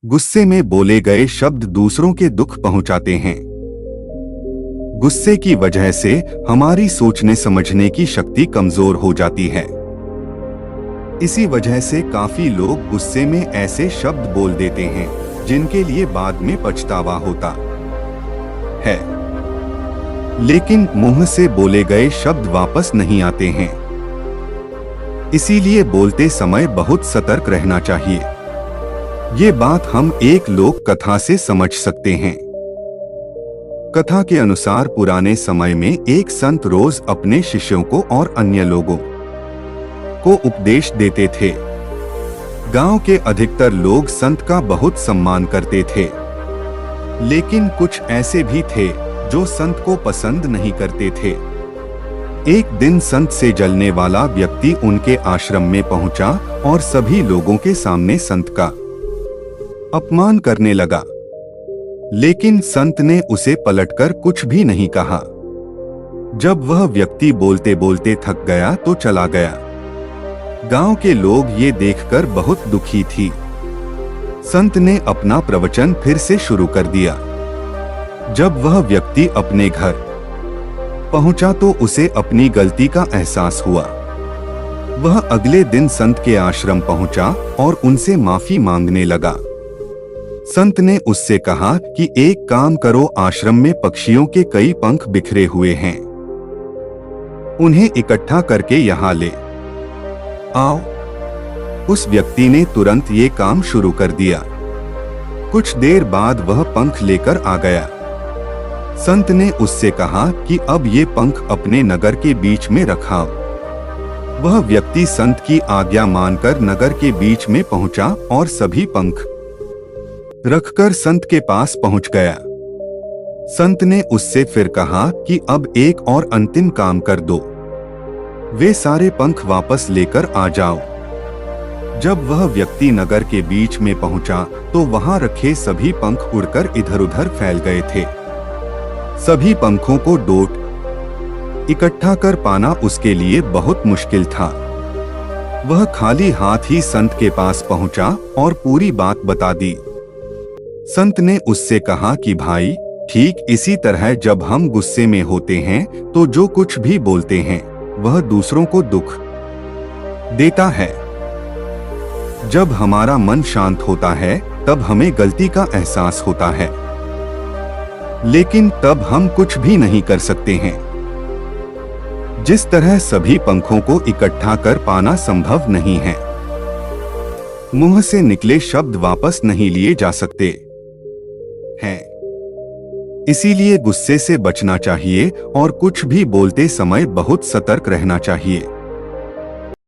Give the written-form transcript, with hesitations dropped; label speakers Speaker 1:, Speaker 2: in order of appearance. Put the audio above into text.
Speaker 1: गुस्से में बोले गए शब्द दूसरों के दुख पहुंचाते हैं। गुस्से की वजह से हमारी सोचने समझने की शक्ति कमजोर हो जाती है। इसी वजह से काफी लोग गुस्से में ऐसे शब्द बोल देते हैं जिनके लिए बाद में पछतावा होता है, लेकिन मुंह से बोले गए शब्द वापस नहीं आते हैं। इसीलिए बोलते समय बहुत सतर्क रहना चाहिए। ये बात हम एक लोक कथा से समझ सकते हैं। कथा के अनुसार पुराने समय में एक संत रोज अपने शिष्यों को और अन्य लोगों को उपदेश देते थे। गांव के अधिकतर लोग संत का बहुत सम्मान करते थे, लेकिन कुछ ऐसे भी थे जो संत को पसंद नहीं करते थे। एक दिन संत से जलने वाला व्यक्ति उनके आश्रम में पहुंचा और सभी लोगों के सामने संत का अपमान करने लगा, लेकिन संत ने उसे पलटकर कुछ भी नहीं कहा। जब वह व्यक्ति बोलते बोलते थक गया तो चला गया। गांव के लोग ये देखकर बहुत दुखी थी। संत ने अपना प्रवचन फिर से शुरू कर दिया। जब वह व्यक्ति अपने घर पहुंचा तो उसे अपनी गलती का एहसास हुआ। वह अगले दिन संत के आश्रम पहुंचा और उनसे माफी मांगने लगा। संत ने उससे कहा कि एक काम करो, आश्रम में पक्षियों के कई पंख बिखरे हुए हैं, उन्हें इकट्ठा करके यहाँ ले आओ। उस व्यक्ति ने तुरंत ये काम शुरू कर दिया। कुछ देर बाद वह पंख लेकर आ गया। संत ने उससे कहा कि अब ये पंख अपने नगर के बीच में रखाओ। वह व्यक्ति संत की आज्ञा मानकर नगर के बीच में पहुंचा और सभी पंख रखकर संत के पास पहुंच गया। संत ने उससे फिर कहा कि अब एक और अंतिम काम कर दो, वे सारे पंख वापस लेकर आ जाओ। जब वह व्यक्ति नगर के बीच में पहुंचा तो वहां रखे सभी पंख उड़कर इधर-उधर फैल गए थे। सभी पंखों को डोट इकट्ठा कर पाना उसके लिए बहुत मुश्किल था। वह खाली हाथ ही संत के पास पहुंचा और पूरी बात बता दी। संत ने उससे कहा कि भाई, ठीक इसी तरह जब हम गुस्से में होते हैं तो जो कुछ भी बोलते हैं वह दूसरों को दुख देता है। जब हमारा मन शांत होता है तब हमें गलती का एहसास होता है, लेकिन तब हम कुछ भी नहीं कर सकते हैं। जिस तरह सभी पंखों को इकट्ठा कर पाना संभव नहीं है, मुंह से निकले शब्द वापस नहीं लिए जा सकते हैं। इसीलिए गुस्से से बचना चाहिए और कुछ भी बोलते समय बहुत सतर्क रहना चाहिए।